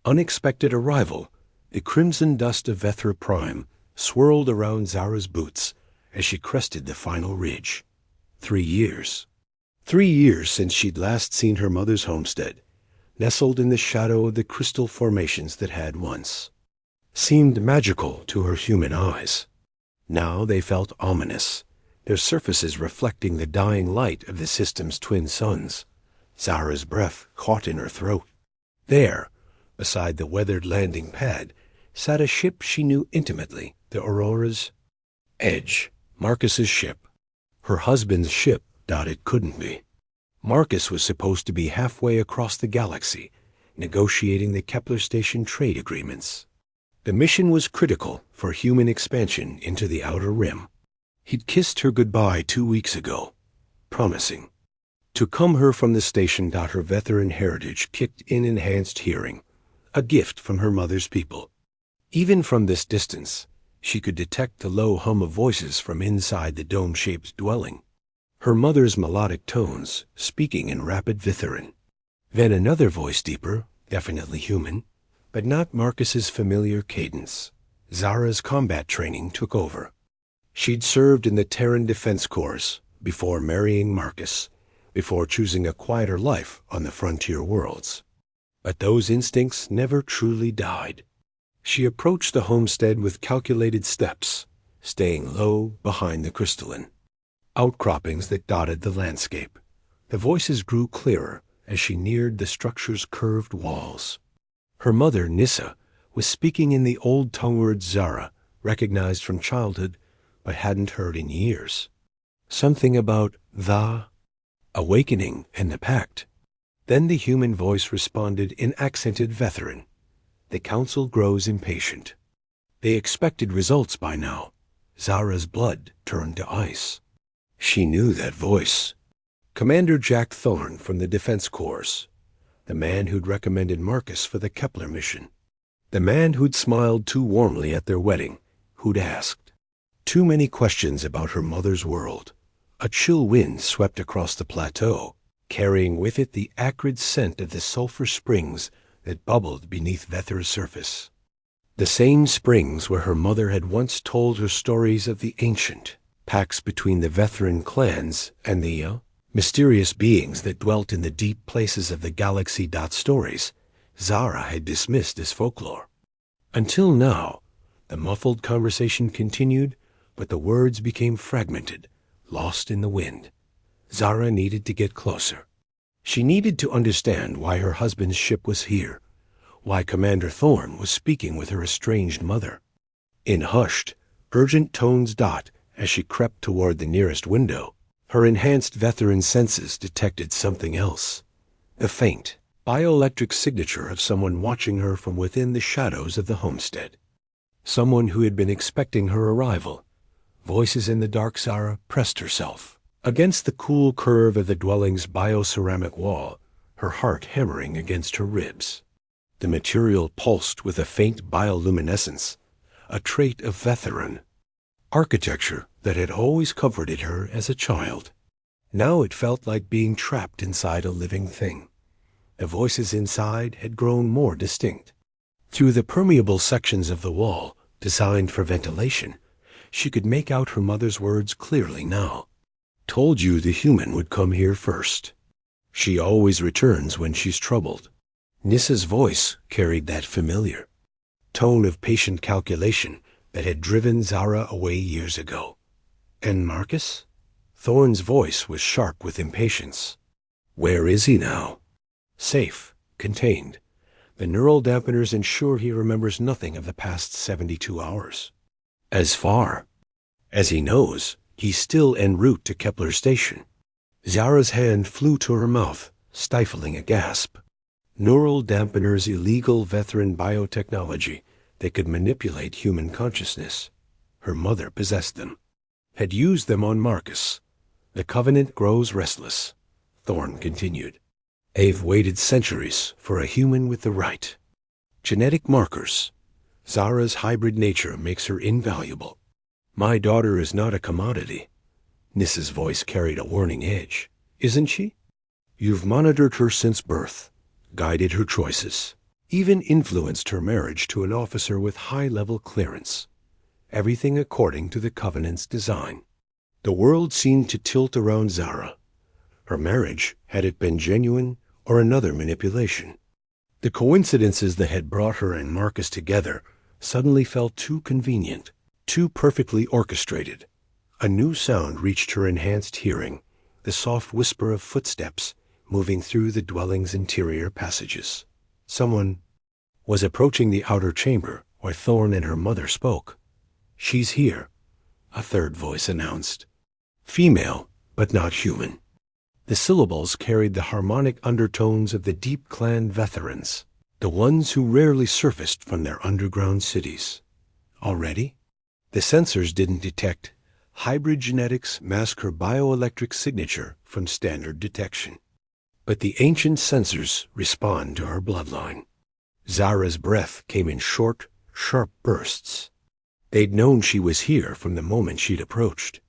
Unexpected arrival. The crimson dust of Vethra Prime swirled around Zara's boots as she crested the final ridge. 3 years. 3 years since she'd last seen her mother's homestead, nestled in the shadow of the crystal formations that had once seemed magical to her human eyes. Now they felt ominous, their surfaces reflecting the dying light of the system's twin suns. Zara's breath caught in her throat. There, beside the weathered landing pad, sat a ship she knew intimately, the Aurora's Edge, Marcus's ship. Her husband's ship. It couldn't be. Marcus was supposed to be halfway across the galaxy, negotiating the Kepler Station trade agreements. The mission was critical for human expansion into the Outer Rim. He'd kissed her goodbye 2 weeks ago, promising to come her from the station. Her veteran heritage kicked in enhanced hearing, a gift from her mother's people. Even from this distance, she could detect the low hum of voices from inside the dome-shaped dwelling. Her mother's melodic tones, speaking in rapid Vitheran. Then another voice deeper, definitely human, but not Marcus's familiar cadence. Zara's combat training took over. She'd served in the Terran Defense Corps before marrying Marcus, before choosing a quieter life on the frontier worlds. But those instincts never truly died. She approached the homestead with calculated steps, staying low behind the crystalline outcroppings that dotted the landscape. The voices grew clearer as she neared the structure's curved walls. Her mother, Nissa, was speaking in the old tongue words Zara recognized from childhood but hadn't heard in years. Something about the awakening and the pact. Then the human voice responded in accented Vetheran. The council grows impatient. They expected results by now. Zara's blood turned to ice. She knew that voice. Commander Jack Thorne from the Defense Corps, the man who'd recommended Marcus for the Kepler mission, the man who'd smiled too warmly at their wedding, who'd asked too many questions about her mother's world. A chill wind swept across the plateau, carrying with it the acrid scent of the sulfur springs that bubbled beneath Vethra's surface. The same springs where her mother had once told her stories of the ancient pacts between the Vethran clans and the mysterious beings that dwelt in the deep places of the galaxy. Stories Zara had dismissed as folklore. Until now, the muffled conversation continued, but the words became fragmented, lost in the wind. Zara needed to get closer. She needed to understand why her husband's ship was here, why Commander Thorne was speaking with her estranged mother. In hushed, urgent tones, as she crept toward the nearest window, her enhanced Vetheran senses detected something else. The faint, bioelectric signature of someone watching her from within the shadows of the homestead. Someone who had been expecting her arrival. Voices in the dark. Zara pressed herself against the cool curve of the dwelling's bioceramic wall, her heart hammering against her ribs. The material pulsed with a faint bioluminescence, a trait of Vetheran architecture that had always comforted her as a child. Now it felt like being trapped inside a living thing. The voices inside had grown more distinct. Through the permeable sections of the wall, designed for ventilation, she could make out her mother's words clearly now. Told you the human would come here first. She always returns when she's troubled. Nissa's voice carried that familiar tone of patient calculation that had driven Zara away years ago. And Marcus? Thorne's voice was sharp with impatience. Where is he now? Safe, contained. The neural dampeners ensure he remembers nothing of the past 72 hours. As far as he knows, he's still en route to Kepler Station. Zara's hand flew to her mouth, stifling a gasp. Neural dampeners, illegal Vetheran biotechnology that could manipulate human consciousness. Her mother possessed them, had used them on Marcus. The Covenant grows restless, Thorne continued. They've waited centuries for a human with the right genetic markers. Zara's hybrid nature makes her invaluable. My daughter is not a commodity. Nissa's voice carried a warning edge. Isn't she? You've monitored her since birth, guided her choices. even influenced her marriage to an officer with high-level clearance. Everything according to the Covenant's design. The world seemed to tilt around Zara. Her marriage, had it been genuine or another manipulation? The coincidences that had brought her and Marcus together suddenly felt too convenient, too perfectly orchestrated. A new sound reached her enhanced hearing, the soft whisper of footsteps moving through the dwelling's interior passages. Someone was approaching the outer chamber where Thorn and her mother spoke. "She's here," a third voice announced. Female, but not human. The syllables carried the harmonic undertones of the deep-clan veterans, the ones who rarely surfaced from their underground cities. Already? The sensors didn't detect. Hybrid genetics mask her bioelectric signature from standard detection. But the ancient sensors respond to her bloodline. Zara's breath came in short, sharp bursts. They'd known she was here from the moment she'd approached.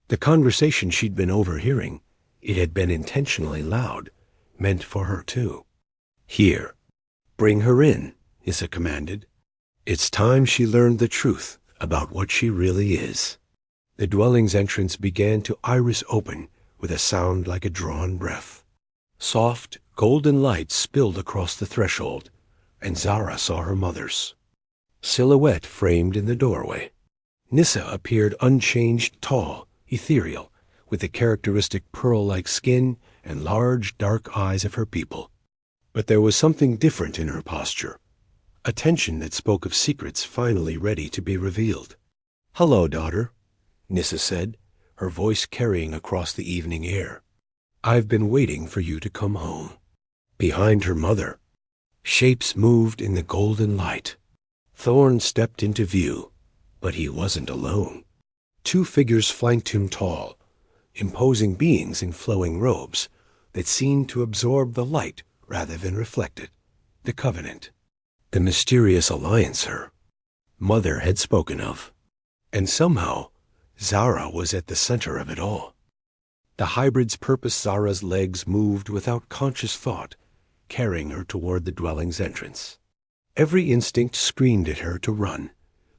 The conversation she'd been overhearing, it had been intentionally loud, meant for her too. "Here. Bring her in," Issa commanded. "It's time she learned the truth about what she really is." The dwelling's entrance began to iris open with a sound like a drawn breath. Soft, golden light spilled across the threshold, and Zara saw her mother's silhouette framed in the doorway. Nissa appeared unchanged, tall, ethereal, with the characteristic pearl-like skin and large, dark eyes of her people. But there was something different in her posture, a tension that spoke of secrets finally ready to be revealed. "Hello, daughter," Nissa said, her voice carrying across the evening air. "I've been waiting for you to come home." Behind her mother, shapes moved in the golden light. Thorn stepped into view, but he wasn't alone. Two figures flanked him, tall, imposing beings in flowing robes that seemed to absorb the light rather than reflect it. The Covenant, the mysterious alliance her mother had spoken of. And somehow, Zara was at the center of it all. The hybrid's purpose. Zara's legs moved without conscious thought, carrying her toward the dwelling's entrance. Every instinct screamed at her to run,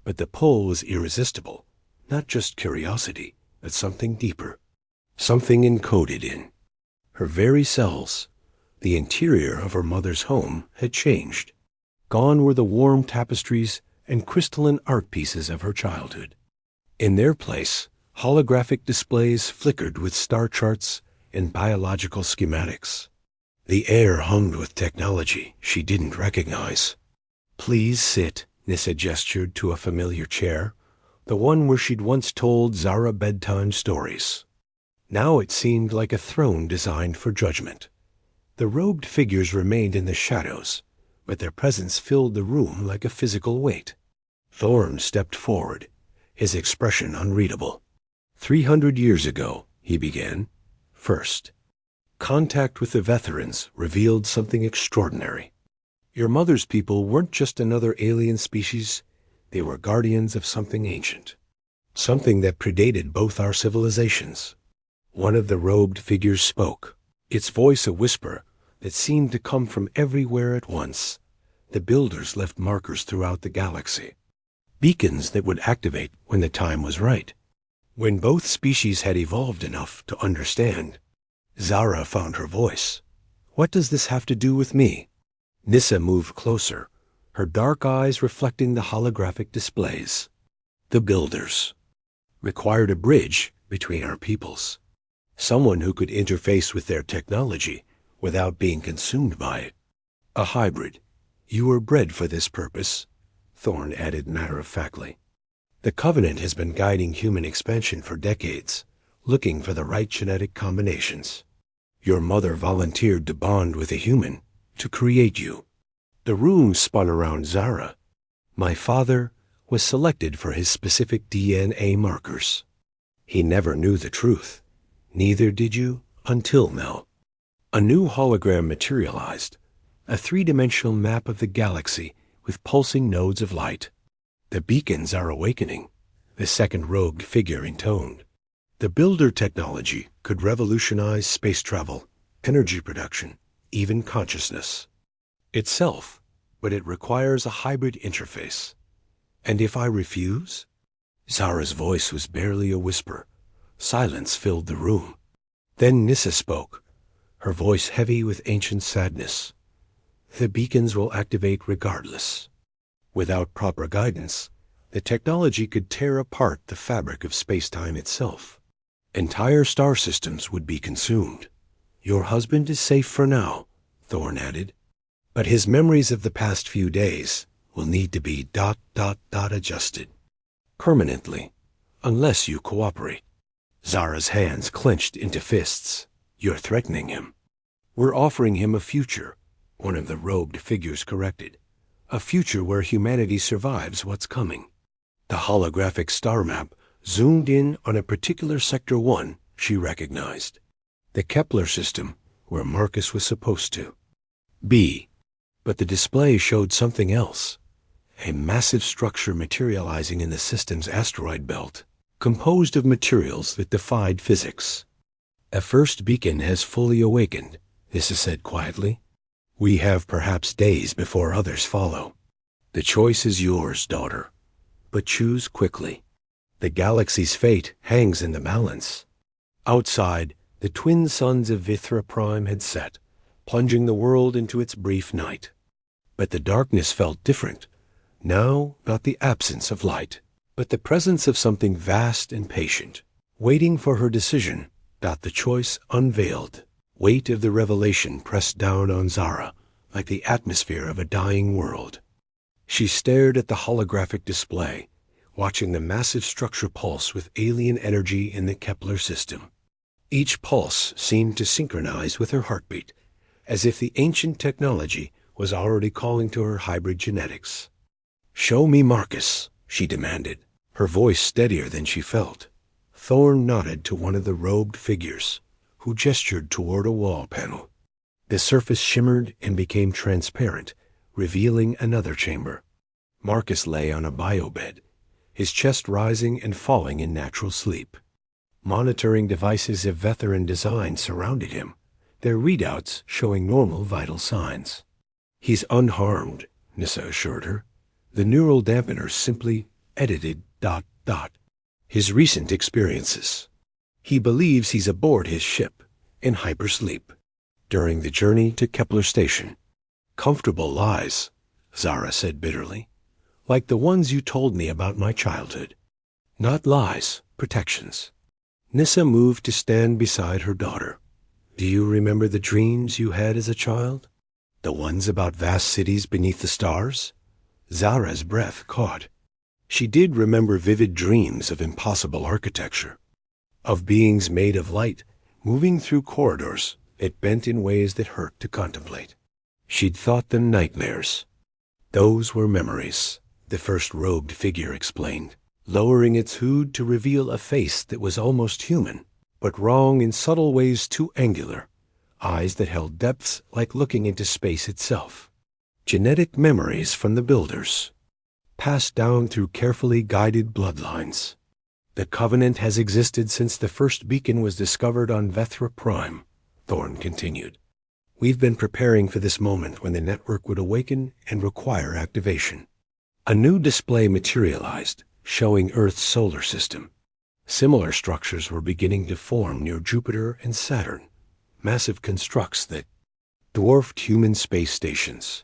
but the pull was irresistible. Not just curiosity, but something deeper. Something encoded in her very cells. The interior of her mother's home had changed. Gone were the warm tapestries and crystalline art pieces of her childhood. In their place, holographic displays flickered with star charts and biological schematics. The air hummed with technology she didn't recognize. "Please sit," Nissa gestured to a familiar chair, the one where she'd once told Zara bedtime stories. Now it seemed like a throne designed for judgment. The robed figures remained in the shadows, but their presence filled the room like a physical weight. Thorn stepped forward, his expression unreadable. 300 years ago, he began. First, contact with the veterans revealed something extraordinary. Your mother's people weren't just another alien species. They were guardians of something ancient, something that predated both our civilizations. One of the robed figures spoke, its voice a whisper that seemed to come from everywhere at once. The builders left markers throughout the galaxy, beacons that would activate when the time was right. When both species had evolved enough to understand, Zara found her voice. "What does this have to do with me?" Nissa moved closer, her dark eyes reflecting the holographic displays. "The builders required a bridge between our peoples. Someone who could interface with their technology without being consumed by it. A hybrid. You were bred for this purpose," Thorn added matter-of-factly. "The Covenant has been guiding human expansion for decades, looking for the right genetic combinations. Your mother volunteered to bond with a human, to create you." The room spun around Zara. "My father was selected for his specific DNA markers. He never knew the truth. Neither did you until now." A new hologram materialized, a three-dimensional map of the galaxy with pulsing nodes of light. "The beacons are awakening," the second robed figure intoned. "The builder technology could revolutionize space travel, energy production, even consciousness itself. but it requires a hybrid interface. And if I refuse? Zara's voice was barely a whisper. Silence filled the room. Then Nissa spoke, her voice heavy with ancient sadness. The beacons will activate regardless. Without proper guidance, the technology could tear apart the fabric of space-time itself. Entire star systems would be consumed. Your husband is safe for now, Thorn added. But his memories of the past few days will need to be ... adjusted. Permanently, unless you cooperate. Zara's hands clenched into fists. You're threatening him. We're offering him a future, one of the robed figures corrected. A future where humanity survives what's coming. The holographic star map zoomed in on a particular Sector 1 she recognized. The Kepler system, where Marcus was supposed to be. But the display showed something else. A massive structure materializing in the system's asteroid belt, composed of materials that defied physics. A first beacon has fully awakened, Issa said quietly. We have perhaps days before others follow. The choice is yours, daughter. But choose quickly. The galaxy's fate hangs in the balance. Outside, the twin suns of Vithra Prime had set, plunging the world into its brief night. But the darkness felt different. Now, not the absence of light, but the presence of something vast and patient, waiting for her decision. The choice unveiled. Weight of the revelation pressed down on Zara, like the atmosphere of a dying world. She stared at the holographic display, watching the massive structure pulse with alien energy in the Kepler system. Each pulse seemed to synchronize with her heartbeat, as if the ancient technology was already calling to her hybrid genetics. Show me Marcus, she demanded, her voice steadier than she felt. Thorn nodded to one of the robed figures, who gestured toward a wall panel. The surface shimmered and became transparent, revealing another chamber. Marcus lay on a biobed, his chest rising and falling in natural sleep. Monitoring devices of Vetheran design surrounded him, their readouts showing normal vital signs. He's unharmed, Nissa assured her. The neural dampeners simply edited ... his recent experiences. He believes he's aboard his ship, in hypersleep, during the journey to Kepler Station. Comfortable lies, Zara said bitterly, like the ones you told me about my childhood. Not lies, protections. Nissa moved to stand beside her daughter. Do you remember the dreams you had as a child? The ones about vast cities beneath the stars? Zara's breath caught. She did remember vivid dreams of impossible architecture, of beings made of light, moving through corridors that bent in ways that hurt to contemplate. She'd thought them nightmares. Those were memories, the first robed figure explained, lowering its hood to reveal a face that was almost human, but wrong in subtle ways too angular, eyes that held depths like looking into space itself. Genetic memories from the builders, passed down through carefully guided bloodlines. The Covenant has existed since the first beacon was discovered on Vethra Prime, Thorn continued. We've been preparing for this moment when the network would awaken and require activation. A new display materialized, showing Earth's solar system. Similar structures were beginning to form near Jupiter and Saturn, massive constructs that dwarfed human space stations.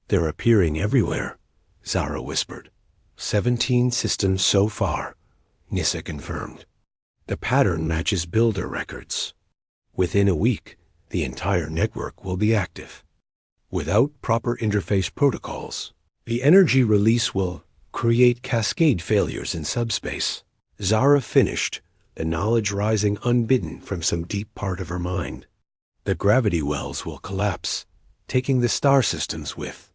They're appearing everywhere, Zara whispered. 17 systems so far, Nissa confirmed. The pattern matches builder records. Within a week, the entire network will be active. Without proper interface protocols, the energy release will create cascade failures in subspace. Zara finished, the knowledge rising unbidden from some deep part of her mind. The gravity wells will collapse, taking the star systems with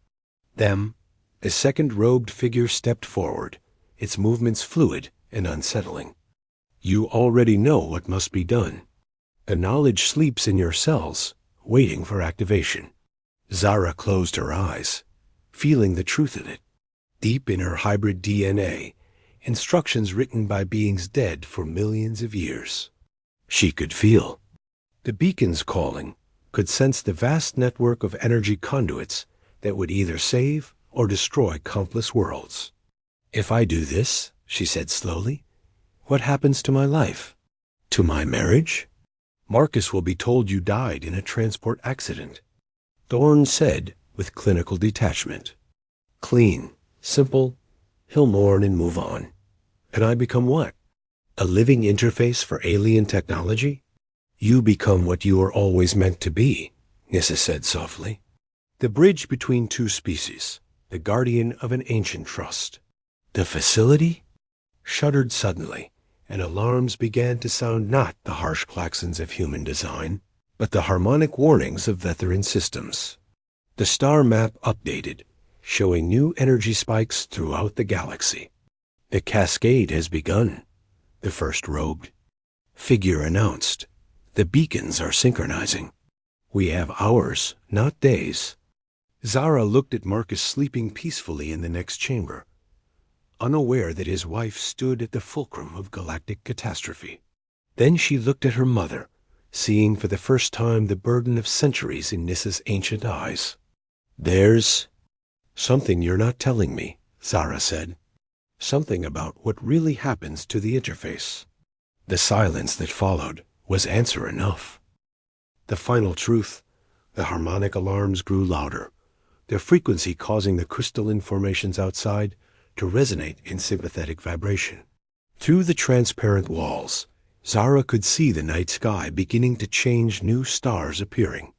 them. A second robed figure stepped forward, its movements fluid and unsettling. You already know what must be done. The knowledge sleeps in your cells, waiting for activation. Zara closed her eyes, feeling the truth of it. Deep in her hybrid DNA, instructions written by beings dead for millions of years. She could feel the beacons calling, could sense the vast network of energy conduits that would either save or destroy countless worlds. If I do this, she said slowly, what happens to my life? To my marriage? Marcus will be told you died in a transport accident. Thorne said with clinical detachment. Clean, simple, he'll mourn and move on. And I become what? A living interface for alien technology? You become what you were always meant to be, Nissa said softly. The bridge between two species, the guardian of an ancient trust. The facility? Shuddered suddenly, and alarms began to sound not the harsh claxons of human design, but the harmonic warnings of veteran systems. The star map updated, showing new energy spikes throughout the galaxy. The cascade has begun, the first robed figure announced. The beacons are synchronizing. We have hours, not days. Zara looked at Marcus sleeping peacefully in the next chamber, unaware that his wife stood at the fulcrum of galactic catastrophe. Then she looked at her mother, seeing for the first time the burden of centuries in Nissa's ancient eyes. There's something you're not telling me, Zara said. Something about what really happens to the interface. The silence that followed was answer enough. The final truth, the harmonic alarms grew louder, their frequency causing the crystalline formations outside to resonate in sympathetic vibration. Through the transparent walls, Zara could see the night sky beginning to change, new stars appearing.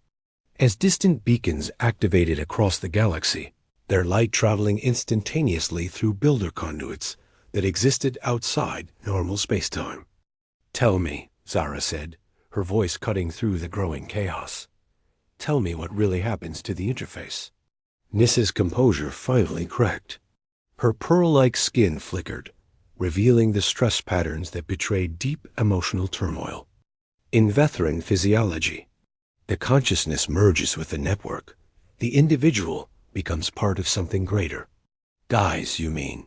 As distant beacons activated across the galaxy, their light traveling instantaneously through builder conduits that existed outside normal spacetime. Tell me, Zara said, her voice cutting through the growing chaos. Tell me what really happens to the interface. Nissa's composure finally cracked. Her pearl-like skin flickered, revealing the stress patterns that betrayed deep emotional turmoil. In veteran physiology, the consciousness merges with the network. The individual becomes part of something greater. Dies, you mean.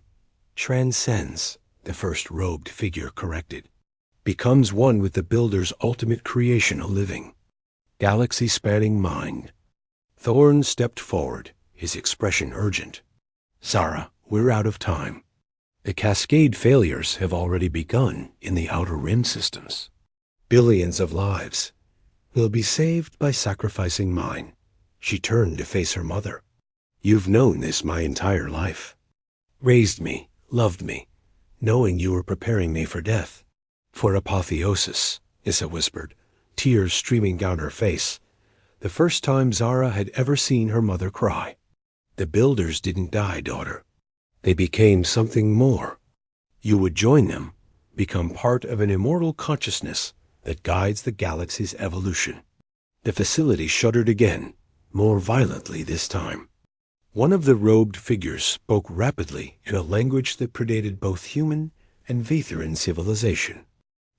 Transcends, the first robed figure corrected. Becomes one with the builder's ultimate creation, a living, galaxy-spanning mind. Thorne stepped forward, his expression urgent. Zara, we're out of time. The cascade failures have already begun in the outer rim systems. Billions of lives will be saved by sacrificing mine. She turned to face her mother. You've known this my entire life. Raised me, loved me, knowing you were preparing me for death. For apotheosis, Issa whispered, tears streaming down her face. The first time Zara had ever seen her mother cry. The builders didn't die, daughter. They became something more. You would join them, become part of an immortal consciousness that guides the galaxy's evolution. The facility shuddered again, more violently this time. One of the robed figures spoke rapidly in a language that predated both human and Vetheran civilization.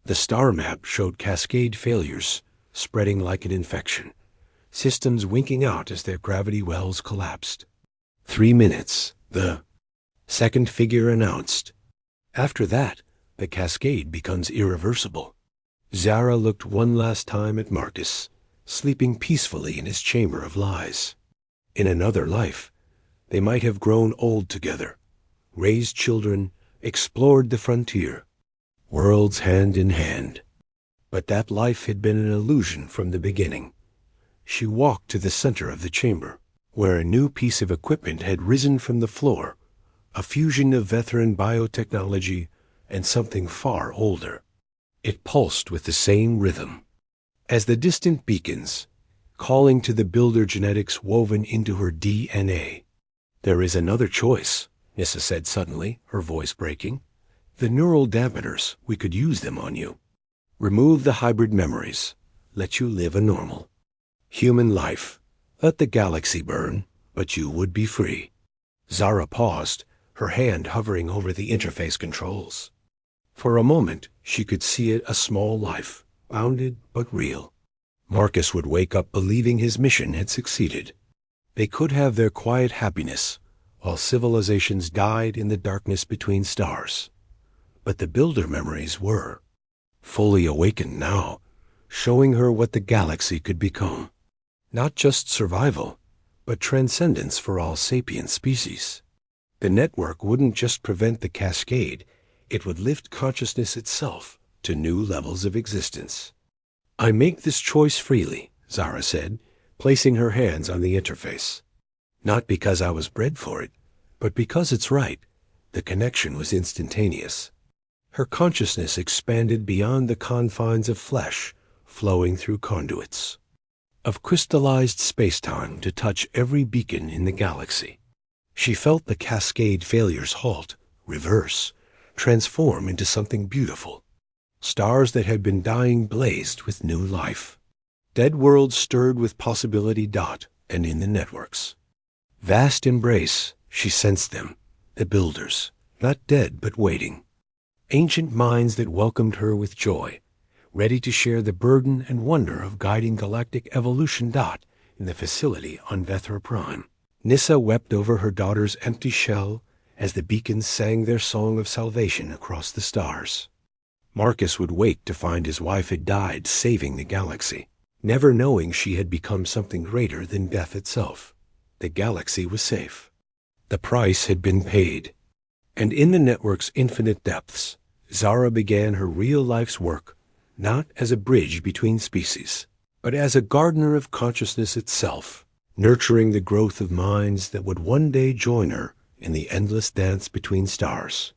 The star map showed cascade failures spreading like an infection, systems winking out as their gravity wells collapsed. 3 minutes, the second figure announced. After that, the cascade becomes irreversible. Zara looked one last time at Marcus, sleeping peacefully in his chamber of lies. In another life, they might have grown old together, raised children, explored the frontier, worlds hand in hand. But that life had been an illusion from the beginning. She walked to the center of the chamber, where a new piece of equipment had risen from the floor, a fusion of veteran biotechnology and something far older. It pulsed with the same rhythm. As the distant beacons, calling to the builder genetics woven into her DNA. There is another choice, Nissa said suddenly, her voice breaking. The neural dampeners, we could use them on you. Remove the hybrid memories. Let you live a normal human life. Let the galaxy burn, but you would be free. Zara paused, her hand hovering over the interface controls. For a moment, she could see it a small life, bounded but real. Marcus would wake up believing his mission had succeeded. They could have their quiet happiness, while civilizations died in the darkness between stars. But the builder memories were fully awakened now, showing her what the galaxy could become. Not just survival, but transcendence for all sapient species. The network wouldn't just prevent the cascade, it would lift consciousness itself to new levels of existence. I make this choice freely, Zara said, placing her hands on the interface. Not because I was bred for it, but because it's right. The connection was instantaneous. Her consciousness expanded beyond the confines of flesh, flowing through conduits of crystallized space-time to touch every beacon in the galaxy. She felt the cascade failures halt, reverse, transform into something beautiful. Stars that had been dying blazed with new life. Dead worlds stirred with possibility. And in the networks. Vast embrace, she sensed them, the builders, not dead but waiting. Ancient minds that welcomed her with joy, ready to share the burden and wonder of guiding galactic evolution. In the facility on Vethra Prime, Nissa wept over her daughter's empty shell as the beacons sang their song of salvation across the stars. Marcus would wake to find his wife had died saving the galaxy, never knowing she had become something greater than death itself. The galaxy was safe. The price had been paid. And in the network's infinite depths, Zara began her real life's work, not as a bridge between species, but as a gardener of consciousness itself, nurturing the growth of minds that would one day join her in the endless dance between stars.